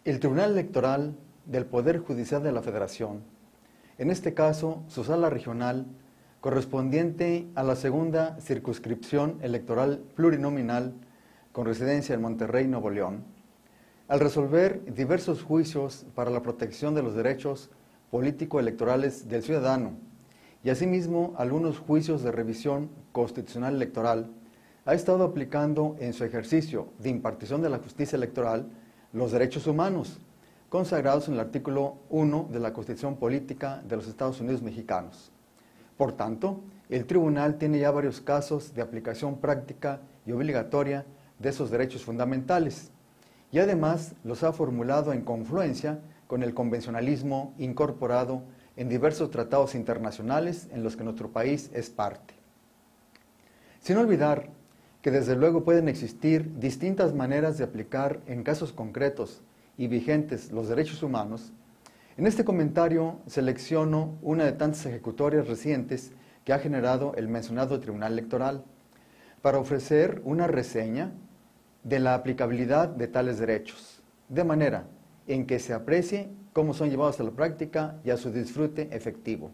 El Tribunal Electoral del Poder Judicial de la Federación, en este caso su sala regional, correspondiente a la segunda circunscripción electoral plurinominal con residencia en Monterrey, Nuevo León, al resolver diversos juicios para la protección de los derechos político-electorales del ciudadano y asimismo algunos juicios de revisión constitucional electoral, ha estado aplicando en su ejercicio de impartición de la justicia electoral los derechos humanos, consagrados en el artículo 1 de la Constitución Política de los Estados Unidos Mexicanos. Por tanto, el tribunal tiene ya varios casos de aplicación práctica y obligatoria de esos derechos fundamentales, y además los ha formulado en confluencia con el convencionalismo incorporado en diversos tratados internacionales en los que nuestro país es parte. Sin olvidar que desde luego pueden existir distintas maneras de aplicar en casos concretos y vigentes los derechos humanos, en este comentario selecciono una de tantas ejecutorias recientes que ha generado el mencionado Tribunal Electoral para ofrecer una reseña de la aplicabilidad de tales derechos, de manera en que se aprecie cómo son llevados a la práctica y a su disfrute efectivo.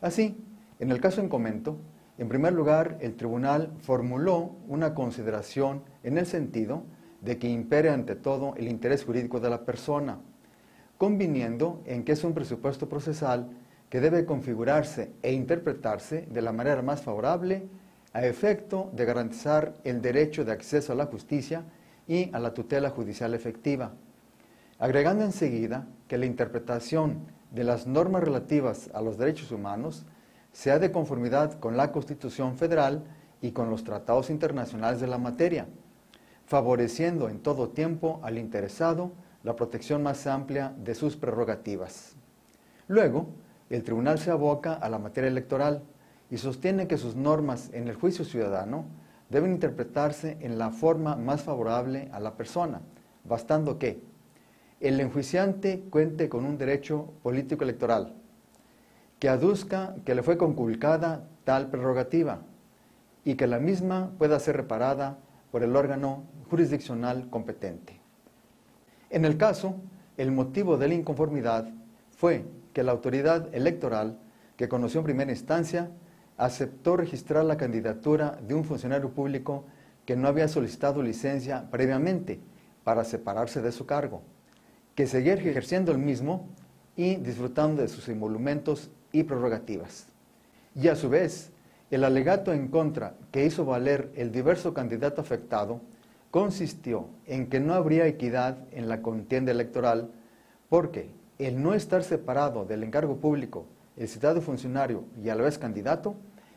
Así, en el caso en comento, en primer lugar, el tribunal formuló una consideración en el sentido de que impere ante todo el interés jurídico de la persona, conviniendo en que es un presupuesto procesal que debe configurarse e interpretarse de la manera más favorable a efecto de garantizar el derecho de acceso a la justicia y a la tutela judicial efectiva, agregando enseguida que la interpretación de las normas relativas a los derechos humanos sea de conformidad con la Constitución Federal y con los tratados internacionales de la materia, favoreciendo en todo tiempo al interesado la protección más amplia de sus prerrogativas. Luego, el tribunal se aboca a la materia electoral y sostiene que sus normas en el juicio ciudadano deben interpretarse en la forma más favorable a la persona, bastando que el enjuiciante cuente con un derecho político electoral, que aduzca que le fue conculcada tal prerrogativa y que la misma pueda ser reparada por el órgano jurisdiccional competente. En el caso, el motivo de la inconformidad fue que la autoridad electoral, que conoció en primera instancia, aceptó registrar la candidatura de un funcionario público que no había solicitado licencia previamente para separarse de su cargo, que seguía ejerciendo el mismo y disfrutando de sus emolumentos y prerrogativas. Y a su vez, el alegato en contra que hizo valer el diverso candidato afectado consistió en que no habría equidad en la contienda electoral porque el no estar separado del encargo público el citado funcionario y a la vez candidato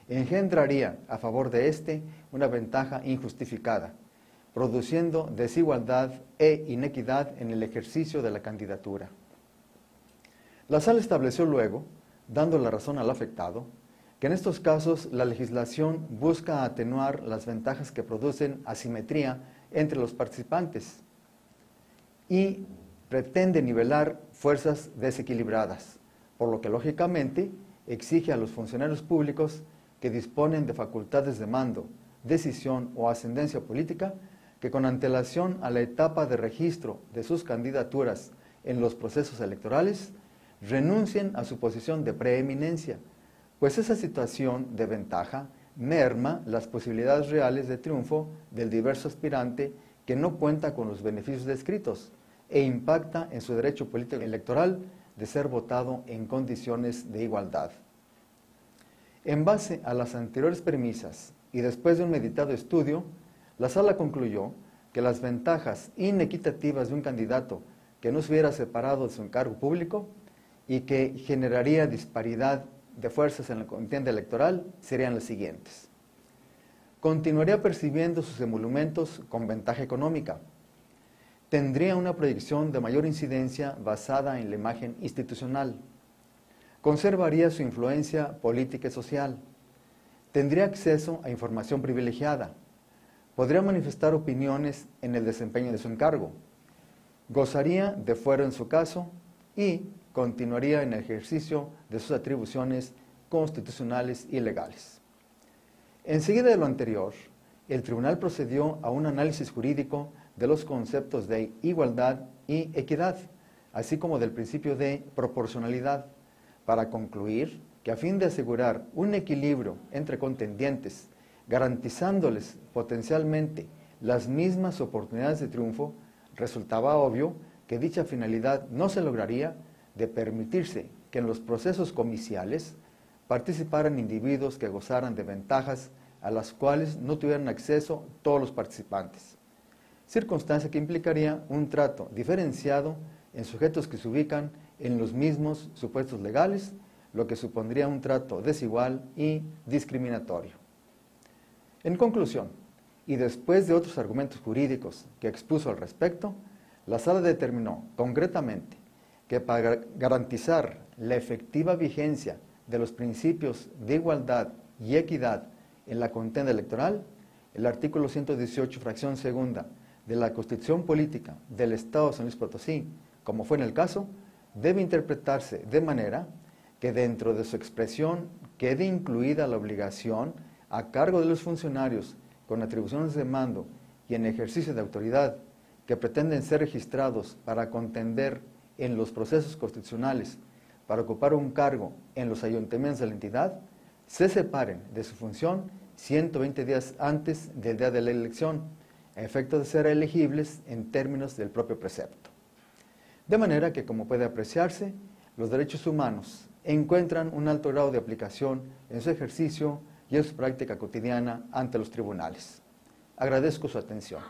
engendraría a favor de éste una ventaja injustificada, produciendo desigualdad e inequidad en el ejercicio de la candidatura. La sala estableció luego, dando la razón al afectado, que en estos casos la legislación busca atenuar las ventajas que producen asimetría entre los participantes y pretende nivelar fuerzas desequilibradas, por lo que lógicamente exige a los funcionarios públicos que disponen de facultades de mando, decisión o ascendencia política que con antelación a la etapa de registro de sus candidaturas en los procesos electorales renuncien a su posición de preeminencia, pues esa situación de ventaja merma las posibilidades reales de triunfo del diverso aspirante que no cuenta con los beneficios descritos e impacta en su derecho político electoral de ser votado en condiciones de igualdad. En base a las anteriores premisas y después de un meditado estudio, la sala concluyó que las ventajas inequitativas de un candidato que no se hubiera separado de su encargo público y que generaría disparidad de fuerzas en la contienda electoral serían las siguientes. Continuaría percibiendo sus emolumentos con ventaja económica. Tendría una proyección de mayor incidencia basada en la imagen institucional. Conservaría su influencia política y social. Tendría acceso a información privilegiada. Podría manifestar opiniones en el desempeño de su encargo. Gozaría de fuero en su caso y continuaría en el ejercicio de sus atribuciones constitucionales y legales. Enseguida de lo anterior, el tribunal procedió a un análisis jurídico de los conceptos de igualdad y equidad, así como del principio de proporcionalidad, para concluir que a fin de asegurar un equilibrio entre contendientes, garantizándoles potencialmente las mismas oportunidades de triunfo, resultaba obvio que dicha finalidad no se lograría de permitirse que en los procesos comiciales participaran individuos que gozaran de ventajas a las cuales no tuvieran acceso todos los participantes, circunstancia que implicaría un trato diferenciado en sujetos que se ubican en los mismos supuestos legales, lo que supondría un trato desigual y discriminatorio. En conclusión, y después de otros argumentos jurídicos que expuso al respecto, la Sala determinó concretamente que para garantizar la efectiva vigencia de los principios de igualdad y equidad en la contienda electoral, el artículo 118, fracción segunda, de la Constitución Política del Estado de San Luis Potosí, como fue en el caso, debe interpretarse de manera que dentro de su expresión quede incluida la obligación a cargo de los funcionarios con atribuciones de mando y en ejercicio de autoridad que pretenden ser registrados para contender en los procesos constitucionales para ocupar un cargo en los ayuntamientos de la entidad, se separen de su función 120 días antes del día de la elección, a efecto de ser elegibles en términos del propio precepto. De manera que, como puede apreciarse, los derechos humanos encuentran un alto grado de aplicación en su ejercicio y en su práctica cotidiana ante los tribunales. Agradezco su atención.